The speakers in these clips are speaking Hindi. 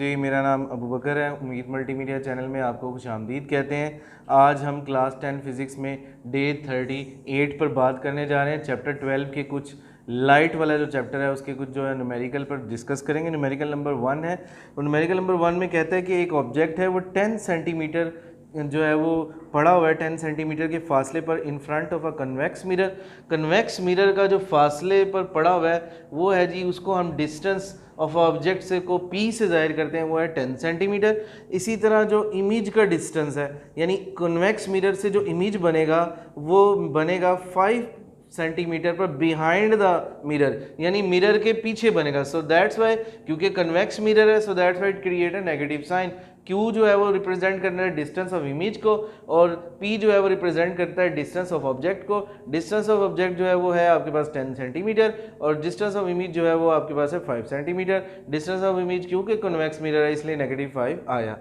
जी, मेरा नाम अबू बकर है। उम्मीद मल्टीमीडिया चैनल में आपको खुशामदीद कहते हैं। आज हम क्लास 10 फिज़िक्स में डे 38 पर बात करने जा रहे हैं। चैप्टर 12 के कुछ लाइट वाला जो चैप्टर है उसके कुछ जो है न्यूमेरिकल पर डिस्कस करेंगे। न्यूमेरिकल नंबर 1 है और न्यूमेरिकल नंबर 1 में कहता है कि एक ऑब्जेक्ट है वो 10 सेंटीमीटर जो है वो पड़ा हुआ है 10 सेंटीमीटर के फासले पर in front of a convex mirror. Convex mirror का जो फासले पर पड़ा हुआ है वो है जी, उसको हम डिस्टेंस ऑफ ऑब्जेक्ट से को P से जाहिर करते हैं, वो है 10 सेंटीमीटर। इसी तरह जो इमेज का डिस्टेंस है यानी कन्वेक्स मिरर से जो इमेज बनेगा वो बनेगा 5 सेंटीमीटर पर बिहाइंड द मिरर, यानी मिरर के पीछे बनेगा। सो दैट्स वाई, क्योंकि कन्वेक्स मिरर है, so that's why it create a negative sign. Q जो है वो रिप्रेजेंट करना है डिस्टेंस ऑफ इमेज को और P जो है वो रिप्रेजेंट करता है डिस्टेंस ऑफ ऑब्जेक्ट को। डिस्टेंस ऑफ ऑब्जेक्ट जो है वो है आपके पास 10 सेंटीमीटर और डिस्टेंस ऑफ इमेज जो है वो आपके पास है 5 सेंटीमीटर। डिस्टेंस ऑफ इमेज क्योंकि कन्वेक्स मिरर है इसलिए -5 आया।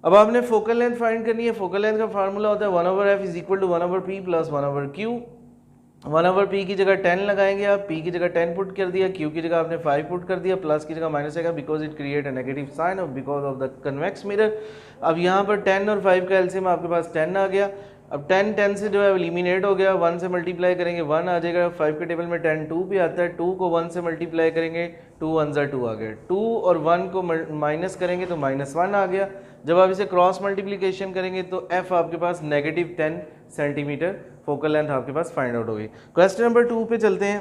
अब आपने फोकल लेंथ फाइंड करनी है। फोकल लेंथ का फार्मूला होता है 1/f is equal to 1/p plus 1/q। 1/p की जगह 10 लगाएंगे आप, p की जगह 10 पुट कर दिया, q की जगह आपने 5 पुट कर दिया, प्लस की जगह माइनस आएगा because it create a negative sign of because of the convex mirror. अब यहाँ पर 10 और 5 का एलसीएम आपके पास 10 आ गया। अब 10 से जो है एलिमिनेट हो गया, 1 से मल्टीप्लाई करेंगे 1 आ जाएगा। 5 के टेबल में 10 2 भी आता है, 2 को 1 से मल्टीप्लाई करेंगे 2 1 ज़ा 2 आ गया। 2 और 1 को माइनस करेंगे तो -1 आ गया। जब आप इसे क्रॉस मल्टीप्लिकेशन करेंगे तो f आपके पास -10 सेंटीमीटर फोकल लेंथ आपके पास फाइंड आउट होगी। क्वेश्चन नंबर 2 पे चलते हैं।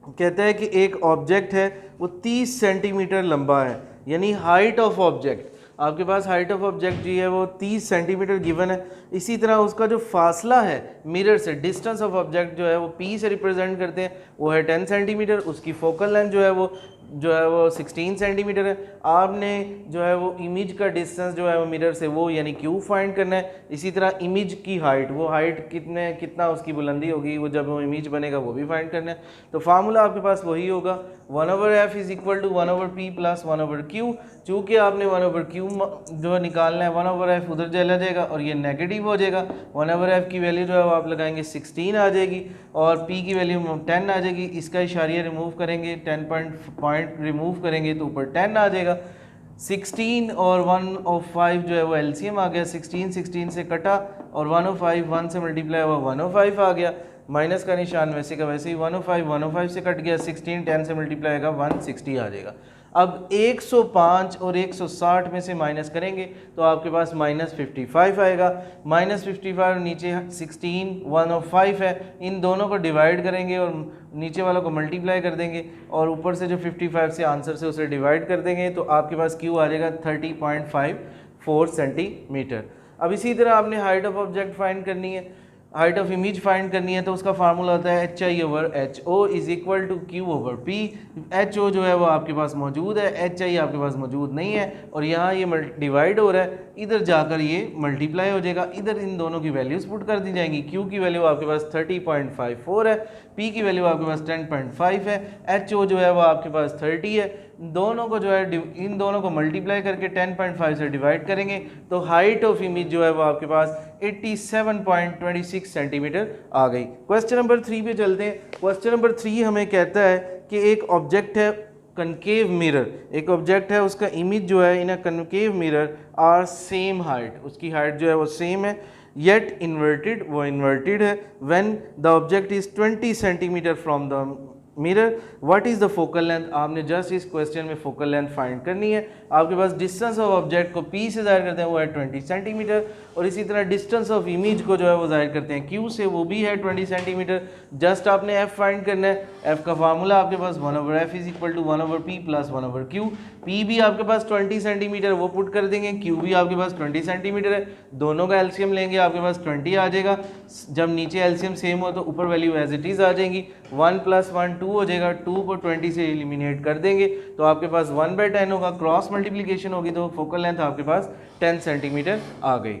कहता है कि एक ऑब्जेक्ट है वो 30 सेंटीमीटर लंबा है, यानी हाइट ऑफ ऑब्जेक्ट आपके पास हाइट ऑफ ऑब्जेक्ट जी है वो 30 सेंटीमीटर गिवन है। इसी तरह उसका जो फासला है मिरर से, डिस्टेंस ऑफ ऑब्जेक्ट जो है वो P से रिप्रेजेंट करते हैं, वो है 10 सेंटीमीटर। उसकी फोकल लेंथ जो है वो 16 सेंटीमीटर है। आपने जो है वो इमेज का डिस्टेंस जो है वो मिरर से वो यानी Q फाइंड करना है। इसी तरह इमेज की हाइट, वो हाइट कितना उसकी बुलंदी होगी वो जब वो इमेज बनेगा वो भी फाइंड करना है। तो फार्मूला आपके पास वही होगा 1/f is equal to 1/p plus 1/q। चूँकि आपने 1/q जो निकालना है 1/f उधर चला जाएगा और ये नेगेटिव हो जाएगा। 1/f की वैल्यू जो है वो आप लगाएंगे 16 आ जाएगी और p की वैल्यू 10 आ जाएगी। इसका इशारिया रिमूव करेंगे, 10 पॉइंट रिमूव करेंगे तो ऊपर 10 आ जाएगा। 16 और 1/5 जो है वो एलसीएम आ गया, 16 से कटा और 1/5 1 से मल्टीप्लाई हुआ 1/5 आ गया। माइनस का निशान वैसे का वैसे ही 1/5 से कट गया, 16 10 से मल्टीप्लाई होगा 160 आ जाएगा। अब 105 और 160 में से माइनस करेंगे तो आपके पास -55 आएगा। -55 नीचे 16 1 और 5 है, इन दोनों को डिवाइड करेंगे और नीचे वालों को मल्टीप्लाई कर देंगे और ऊपर से जो 55 से आंसर से उसे डिवाइड कर देंगे तो आपके पास Q आ जाएगा 30.54 सेंटीमीटर। अब इसी तरह आपने हाइट ऑफ ऑब्जेक्ट फाइंड करनी है, हाइट ऑफ इमेज फाइंड करनी है तो उसका फार्मूला होता है HI/HO is equal to Q/P। HO जो है वो आपके पास मौजूद है, HI आपके पास मौजूद नहीं है और यहाँ ये डिवाइड हो रहा है, इधर जाकर ये मल्टीप्लाई हो जाएगा, इधर इन दोनों की वैल्यूज़ पुट कर दी जाएंगी। Q की वैल्यू आपके पास 30.54 है, P की वैल्यू आपके पास 10.5 है, HO जो है वो आपके पास 30 है। दोनों को जो है इन दोनों को मल्टीप्लाई करके 10.5 से डिवाइड करेंगे तो हाइट ऑफ इमेज जो है वो आपके पास 87.26 सेंटीमीटर आ गई। क्वेश्चन नंबर 3 पे चलते हैं। क्वेश्चन नंबर 3 हमें कहता है कि एक ऑब्जेक्ट है कनकेव मिरर, एक ऑब्जेक्ट है उसका इमेज जो है in a concave mirror are same height, उसकी हाइट जो है वो सेम है, येट इन्वर्टेड, वो इन्वर्टेड है। When the object is 20 centimetre from the mirror what is the focal length. आपने जस्ट इस क्वेश्चन में फोकल लेंथ फाइंड करनी है। आपके पास डिस्टेंस ऑफ ऑब्जेक्ट को P से जाहिर करते हैं वो है 20 सेंटीमीटर और इसी तरह डिस्टेंस ऑफ इमेज को जो है वो जाहिर करते हैं Q से, वो भी है 20 सेंटीमीटर। जस्ट आपने F फाइंड करना है। F का फार्मूला आपके पास 1/f is equal to 1/p plus 1/q। P भी आपके पास 20 सेंटीमीटर वो पुट कर देंगे, Q भी आपके पास 20 सेंटीमीटर है, दोनों का एलसीएम लेंगे आपके पास 20 आ जाएगा। जब नीचे एलसीएम सेम हो तो ऊपर वैल्यू एज इट इज़ आ जाएंगी, 1 + 1 2 हो जाएगा, 2 को 20 से एलिमिनेट कर देंगे तो आपके पास 1/10 होगा। क्रॉस मल्टीप्लिकेशन होगी तो फोकल लेंथ आपके पास 10 सेंटीमीटर आ गई।